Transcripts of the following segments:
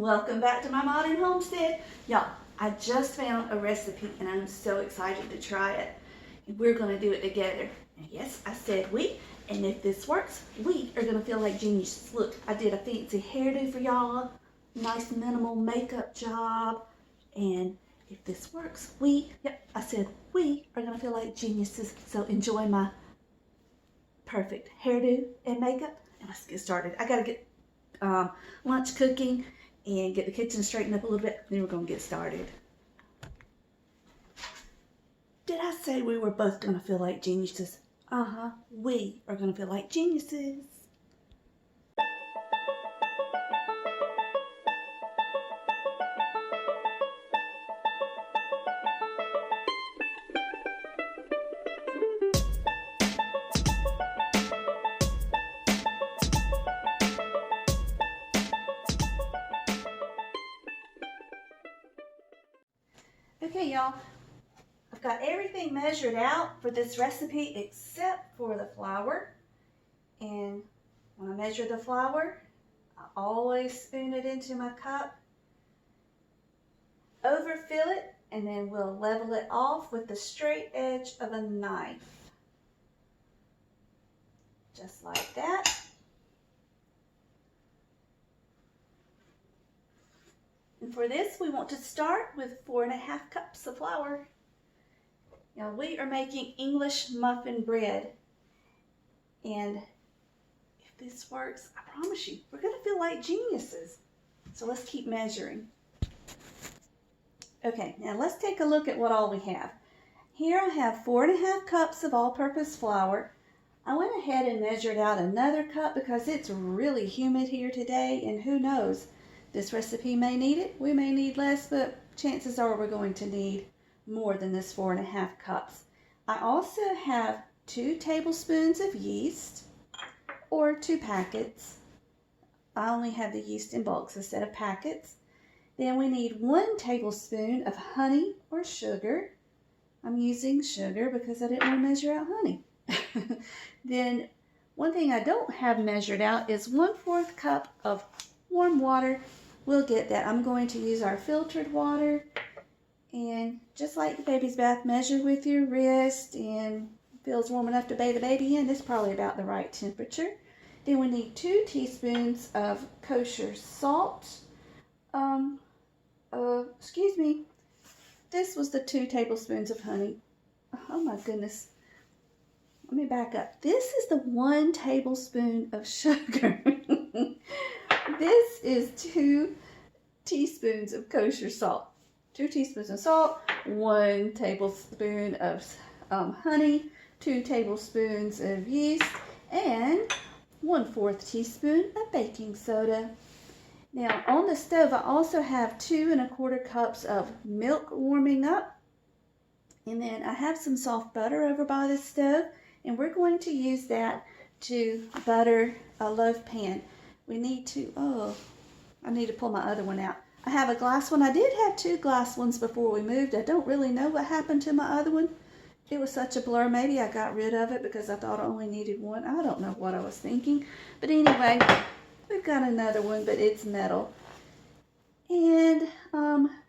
Welcome back to my modern homestead. Y'all, I just found a recipe and I'm so excited to try it. We're gonna do it together. And yes, I said we, and if this works, we are gonna feel like geniuses. Look, I did a fancy hairdo for y'all, nice minimal makeup job, and if this works, I said we are gonna feel like geniuses. So enjoy my perfect hairdo and makeup, and let's get started. I gotta get lunch cooking and get the kitchen straightened up a little bit, then we're gonna get started. Did I say we were both gonna feel like geniuses? We are gonna feel like geniuses. Okay, y'all, I've got everything measured out for this recipe except for the flour. And when I measure the flour, I always spoon it into my cup, overfill it, and then we'll level it off with the straight edge of a knife. Just like that. And for this, we want to start with 4½ cups of flour. Now we are making English muffin bread. And if this works, I promise you, we're gonna feel like geniuses. So let's keep measuring. Okay, now let's take a look at what all we have. Here I have 4½ cups of all-purpose flour. I went ahead and measured out another cup because it's really humid here today, and who knows, this recipe may need it, we may need less, but chances are we're going to need more than this 4½ cups. I also have 2 tablespoons of yeast, or 2 packets. I only have the yeast in bulks instead of packets. Then we need 1 tablespoon of honey or sugar. I'm using sugar because I didn't want to measure out honey. Then one thing I don't have measured out is 1/4 cup of warm water. We'll get that. I'm going to use our filtered water, and just like the baby's bath, measure with your wrist, and feels warm enough to bathe the baby in. It's probably about the right temperature. Then we need 2 teaspoons of kosher salt. Excuse me. This was the 2 tablespoons of honey. Oh my goodness. Let me back up. This is the 1 tablespoon of sugar. This is 2 teaspoons of kosher salt. 2 teaspoons of salt, 1 tablespoon of honey, 2 tablespoons of yeast, and 1/4 teaspoon of baking soda. Now on the stove, I also have 2 1/4 cups of milk warming up. And then I have some soft butter over by the stove, and we're going to use that to butter a loaf pan. We need to, I need to pull my other one out. I have a glass one. I did have 2 glass ones before we moved. I don't really know what happened to my other one. It was such a blur. Maybe I got rid of it because I thought I only needed 1. I don't know what I was thinking. But anyway, we've got another one, but it's metal. And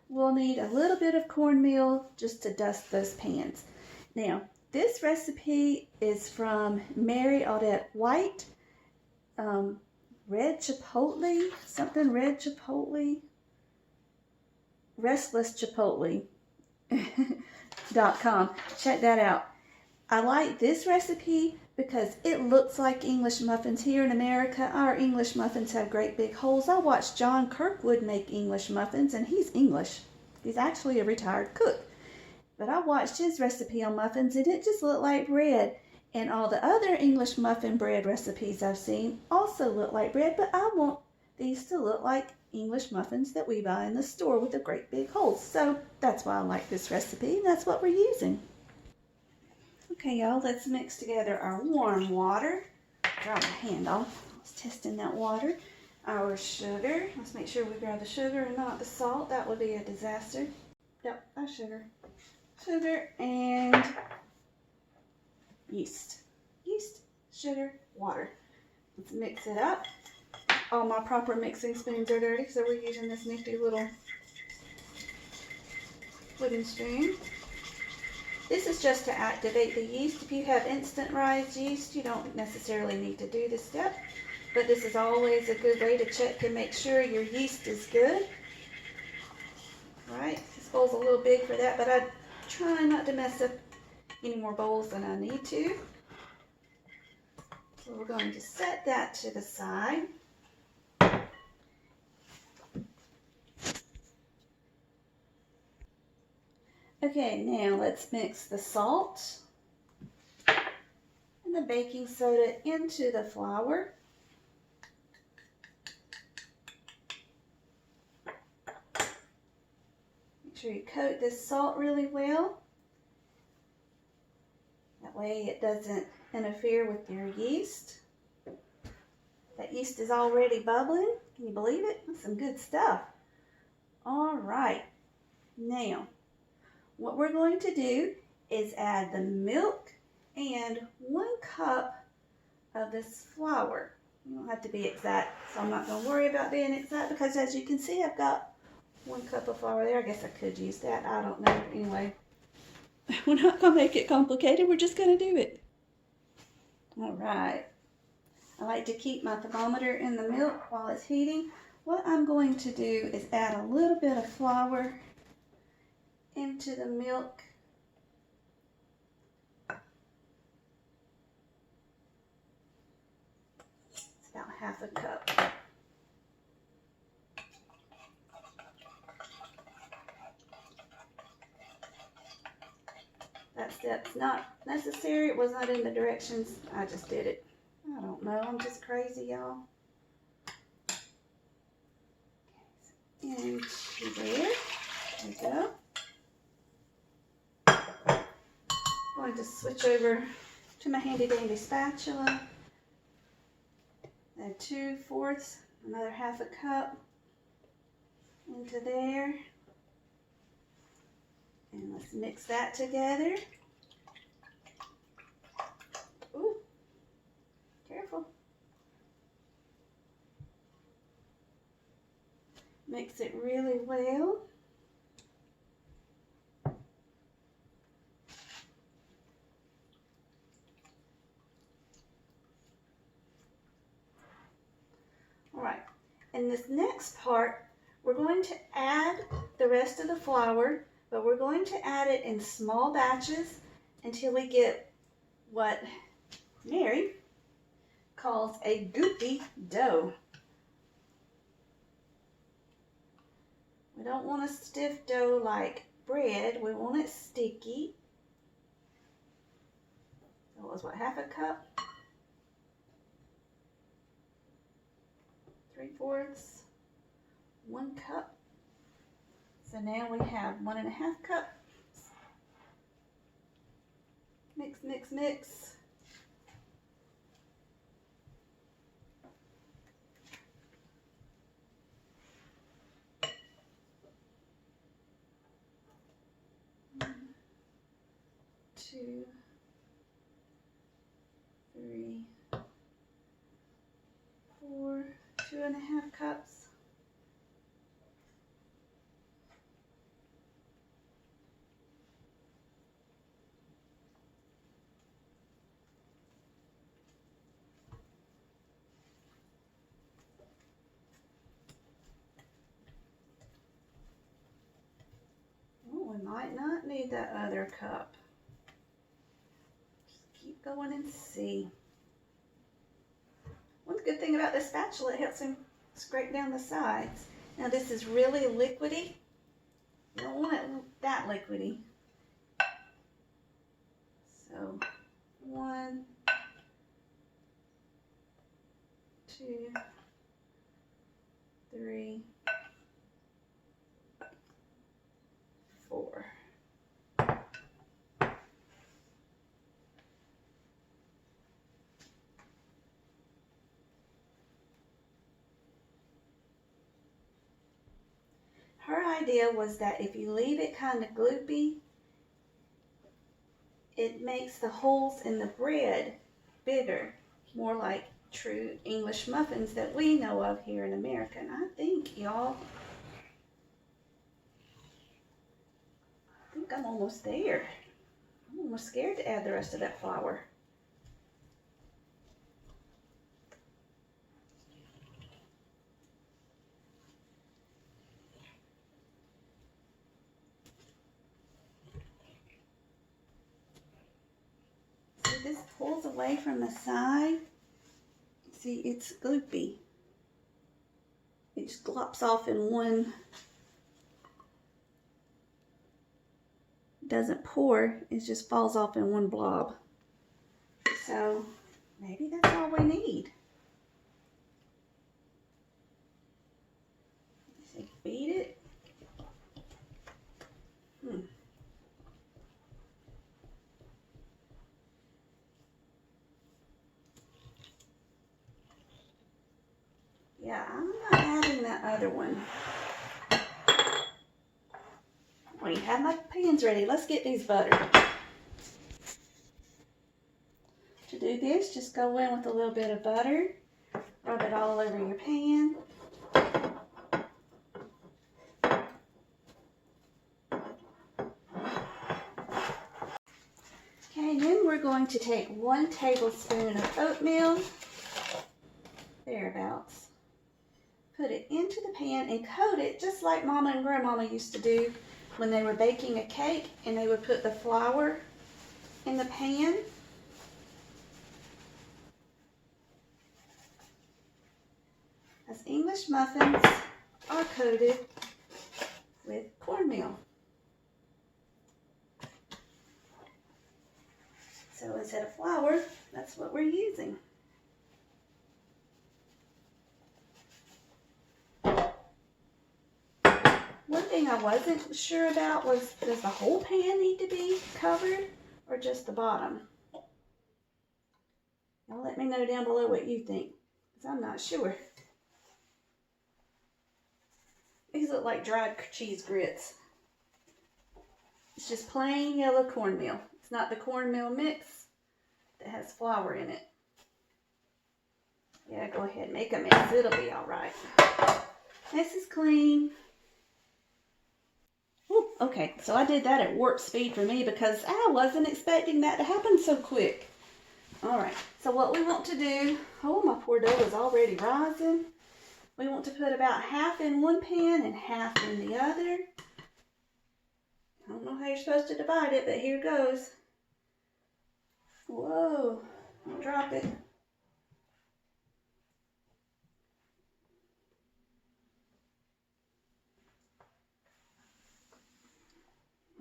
we'll need a little bit of cornmeal just to dust those pans. Now, this recipe is from Mary Audette White. Red Chipotle, something red Chipotle, Restless Chipotle.com. Check that out. I like this recipe because it looks like English muffins. Here in America, our English muffins have great big holes. I watched John Kirkwood make English muffins, and he's English. He's actually a retired cook. But I watched his recipe on muffins, and it just looked like bread. And all the other English muffin bread recipes I've seen also look like bread, but I want these to look like English muffins that we buy in the store with the great big holes. So that's why I like this recipe, and that's what we're using. Okay, y'all, let's mix together our warm water. Drop my hand off. I was testing that water. Our sugar. Let's make sure we grab the sugar and not the salt. That would be a disaster. Yep, our sugar. Sugar and yeast, sugar, water. Let's mix it up. all my proper mixing spoons are dirty, so we're using this nifty little wooden spoon. This is just to activate the yeast. If you have instant rise yeast, you don't necessarily need to do this step, but this is always a good way to check and make sure your yeast is good. Right, this bowl's a little big for that, but I try not to mess up any more bowls than I need to. So we're going to set that to the side. Okay, now let's mix the salt and the baking soda into the flour. Make sure you coat this salt really well. That way it doesn't interfere with your yeast. That yeast is already bubbling. Can you believe it? That's some good stuff. All right, now what we're going to do is add the milk and 1 cup of this flour. You don't have to be exact, so I'm not going to worry about being exact because as you can see, I've got 1 cup of flour there. I guess I could use that. I don't know. Anyway, we're not going to make it complicated. We're just going to do it. All right. I like to keep my thermometer in the milk while it's heating. What I'm going to do is add a little bit of flour into the milk. It's about 1/2 cup. That step's not necessary. It was not in the directions. I just did it. I don't know. I'm just crazy, y'all. Into there. There we go. I'm going to switch over to my handy dandy spatula. Add 2/4, another 1/2 cup into there. And let's mix that together. Ooh, careful. Mix it really well. All right, in this next part, we're going to add the rest of the flour, but we're going to add it in small batches until we get what Mary calls a goopy dough. We don't want a stiff dough like bread. We want it sticky. So it was what, 1/2 cup? 3/4, 1 cup. So now we have 1.5 cups. Mix, mix, mix. Two, 3, 4, 2.5 cups. Oh, we might not need that other cup. Keep going and see. One good thing about this spatula, it helps him scrape down the sides. Now this is really liquidy. You don't want it that liquidy. So 1, 2, 3, 4. Her idea was that if you leave it kind of gloopy, it makes the holes in the bread bigger, more like true English muffins that we know of here in America. And I think, y'all, I think I'm almost there. I'm almost scared to add the rest of that flour. See, this pulls away from the side. See, it's gloopy. It just glops off in one. Doesn't pour, it just falls off in one blob. So maybe that's all we need. So beat it. Yeah, I'm not adding that other one. We have my pans ready. Let's get these buttered. To do this, just go in with a little bit of butter. Rub it all over your pan. Okay, and then we're going to take 1 tablespoon of oatmeal, thereabouts. Put it into the pan and coat it just like Mama and Grandmama used to do when they were baking a cake, and they would put the flour in the pan. As English muffins are coated with cornmeal. So instead of flour, that's what we're using. One thing I wasn't sure about was, does the whole pan need to be covered or just the bottom? Y'all let me know down below what you think, because I'm not sure. These look like dried cheese grits. It's just plain yellow cornmeal. It's not the cornmeal mix that has flour in it. Yeah, go ahead, make a mess. It'll be all right. This is clean. Ooh, okay, so I did that at warp speed for me because I wasn't expecting that to happen so quick. All right, so what we want to do, oh, my poor dough is already rising. We want to put about half in one pan and half in the other. I don't know how you're supposed to divide it, but here goes. Whoa, don't drop it.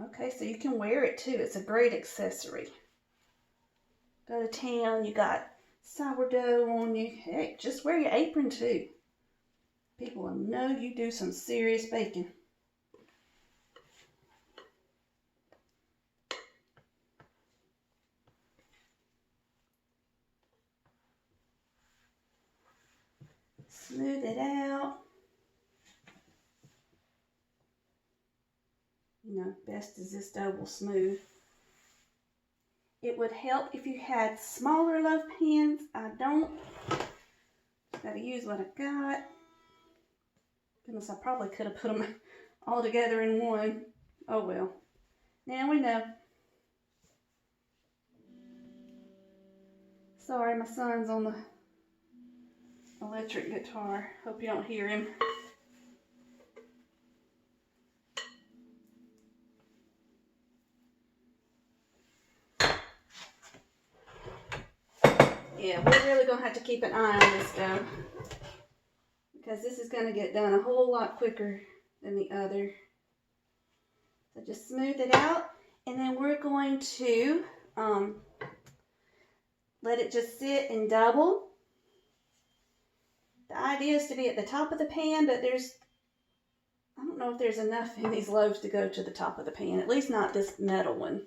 Okay, so you can wear it too. It's a great accessory. Go to town, you got sourdough on you. Heck, just wear your apron too. People will know you do some serious baking. Smooth it out. You know, best is this dough will smooth. It would help if you had smaller loaf pans. I don't. Gotta use what I got. Goodness, I probably could have put them all together in one. Oh well. Now we know. Sorry, my son's on the electric guitar. Hope you don't hear him. Yeah, we're really going to have to keep an eye on this dough, because this is going to get done a whole lot quicker than the other. So just smooth it out, and then we're going to let it just sit and double. The idea is to be at the top of the pan, but I don't know if there's enough in these loaves to go to the top of the pan, at least not this metal one.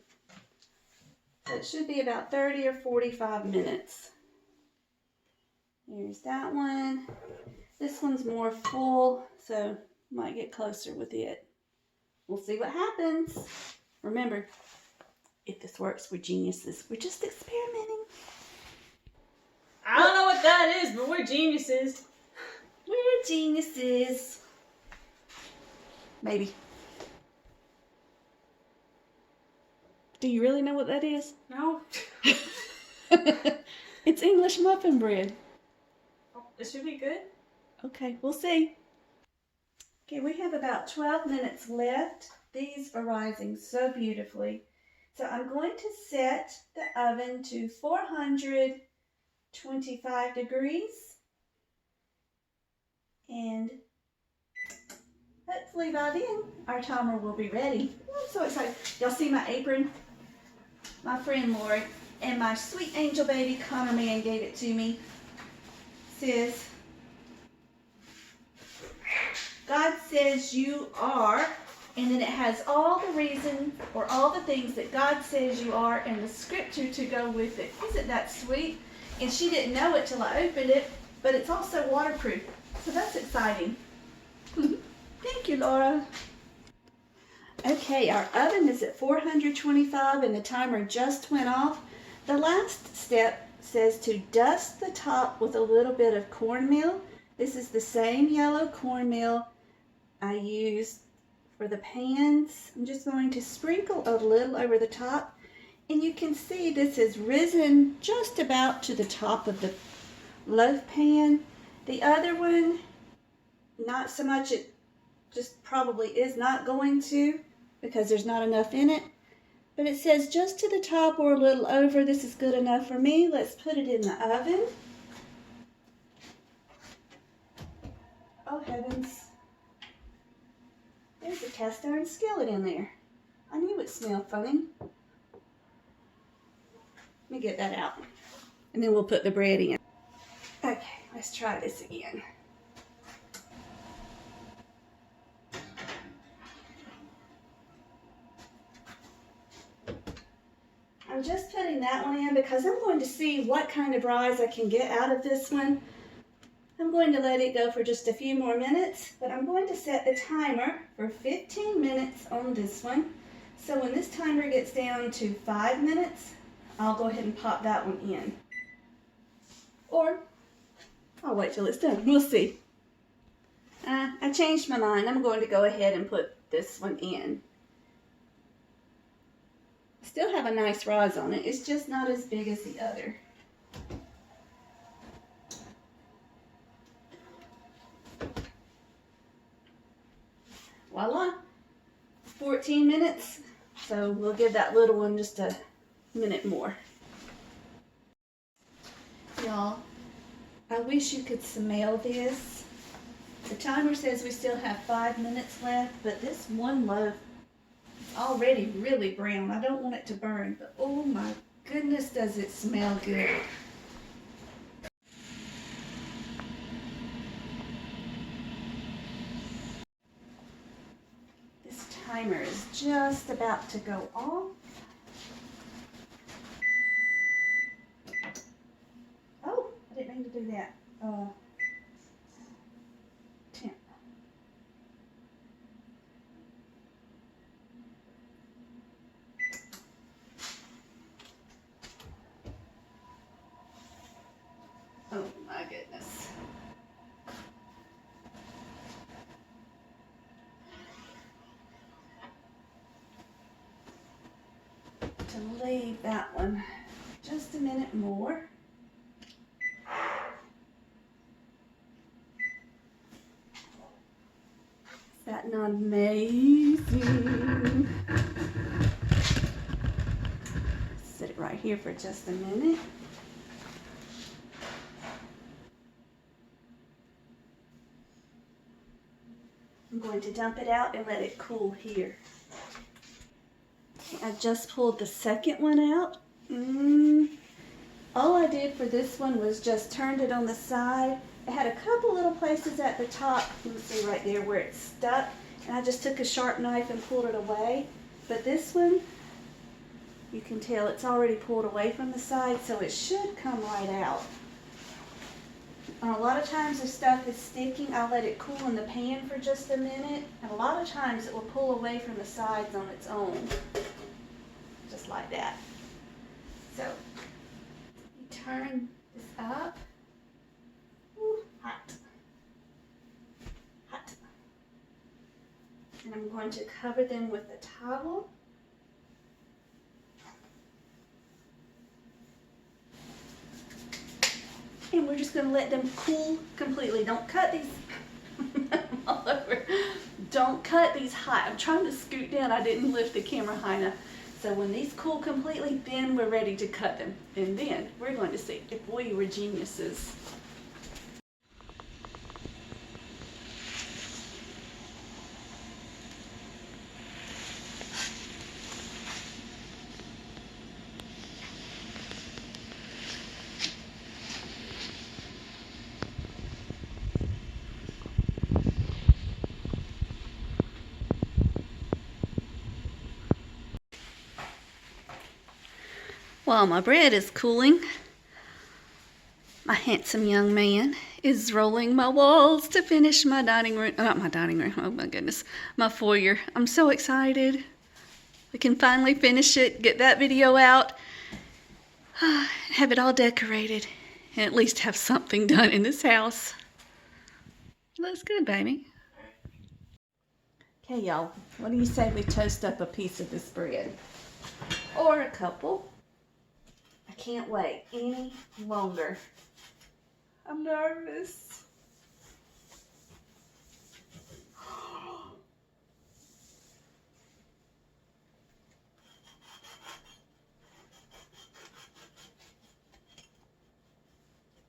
So it should be about 30 or 45 minutes. Here's that one. This one's more full, so might get closer with it. We'll see what happens. Remember, if this works, we're geniuses. We're just experimenting. I don't know what what that is, but we're geniuses. We're geniuses. Maybe. Do you really know what that is? No. It's English muffin bread. Oh, it should be good. Okay, we'll see. Okay, we have about 12 minutes left. These are rising so beautifully. So I'm going to set the oven to 425 degrees. And hopefully by then our timer will be ready. I'm so excited. Y'all see my apron? My friend Lori and my sweet angel baby Connor Man gave it to me. It says, God says you are, and then it has all the reason or all the things that God says you are and the scripture to go with it. Isn't that sweet? And she didn't know it till I opened it, but it's also waterproof. So that's exciting. Thank you, Laura. Okay, our oven is at 425 and the timer just went off. The last step says to dust the top with a little bit of cornmeal. This is the same yellow cornmeal I used for the pans. I'm just going to sprinkle a little over the top. And you can see this has risen just about to the top of the loaf pan. The other one, not so much. It just probably is not going to because there's not enough in it. But it says just to the top or a little over. This is good enough for me. Let's put it in the oven. Oh heavens. There's a cast iron skillet in there. I knew it smelled funny. Let me get that out. And then we'll put the bread in. Okay, let's try this again. I'm just putting that one in because I'm going to see what kind of rise I can get out of this one. I'm going to let it go for just a few more minutes, but I'm going to set the timer for 15 minutes on this one. So when this timer gets down to 5 minutes, I'll go ahead and pop that one in. Or I'll wait till it's done. We'll see. I changed my mind. I'm going to go ahead and put this one in. Still have a nice rise on it. It's just not as big as the other. Voila, 14 minutes. So we'll give that little one just a minute more. Y'all, I wish you could smell this. The timer says we still have 5 minutes left, but this one loaf is already really brown. I don't want it to burn, but oh my goodness, does it smell good. This timer is just about to go off. Oh, I didn't mean to do that. 10. Oh my goodness. To leave that one just a minute more. Is that not amazing? Set it right here for just a minute. I'm going to dump it out and let it cool here. I just pulled the second one out. All I did for this one was just turned it on the side. It had a couple little places at the top, you can see right there where it's stuck, and I just took a sharp knife and pulled it away. But this one, you can tell it's already pulled away from the side, so it should come right out. A lot of times if stuff is sticking, I'll let it cool in the pan for just a minute, and a lot of times it will pull away from the sides on its own, just like that. So you turn this up going to cover them with a towel. And we're just going to let them cool completely. Don't cut these all over. Don't cut these high. I'm trying to scoot down. I didn't lift the camera high enough. So when these cool completely, then we're ready to cut them. And then we're going to see if we were geniuses. While my bread is cooling, my handsome young man is rolling my walls to finish my dining room. Not my dining room, oh my goodness, my foyer. I'm so excited. We can finally finish it, get that video out, have it all decorated, and at least have something done in this house. Looks good, baby. Okay, y'all, what do you say we toast up a piece of this bread? Or a couple. I can't wait any longer. I'm nervous.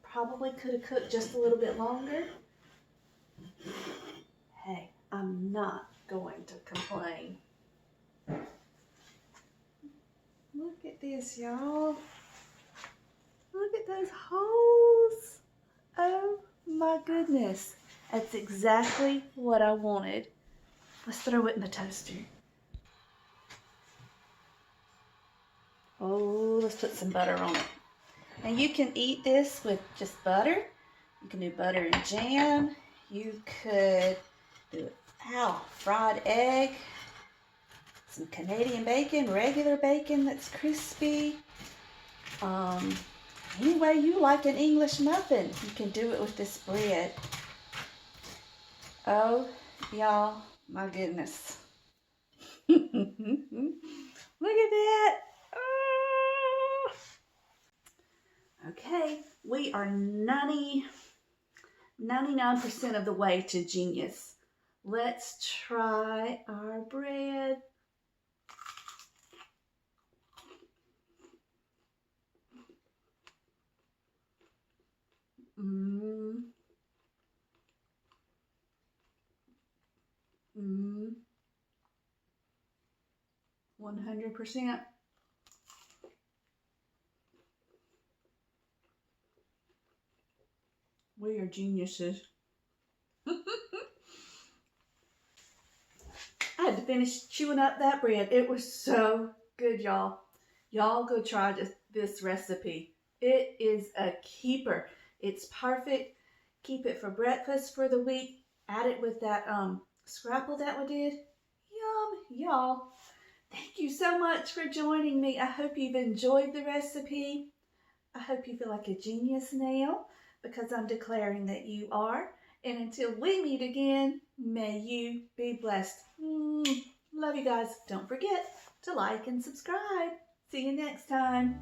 Probably could have cooked just a little bit longer. Hey, I'm not going to complain. Look at this, y'all. Look at those holes. Oh my goodness. That's exactly what I wanted. Let's throw it in the toaster. Oh, let's put some butter on it. And you can eat this with just butter. You can do butter and jam. You could do fried egg. Some Canadian bacon, regular bacon that's crispy. Any way you like an English muffin, you can do it with this bread. Oh, y'all, my goodness. Look at that. Oh. Okay, we are 99% of the way to genius. Let's try our bread. Mmm. Mmm. 100%. We are geniuses. I had to finish chewing up that bread. It was so good, y'all. Y'all go try this recipe. It is a keeper. It's perfect. Keep it for breakfast for the week. Add it with that scrapple that we did. Yum, y'all. Thank you so much for joining me. I hope you've enjoyed the recipe. I hope you feel like a genius now, because I'm declaring that you are. And until we meet again, may you be blessed. Love you guys. Don't forget to like and subscribe. See you next time.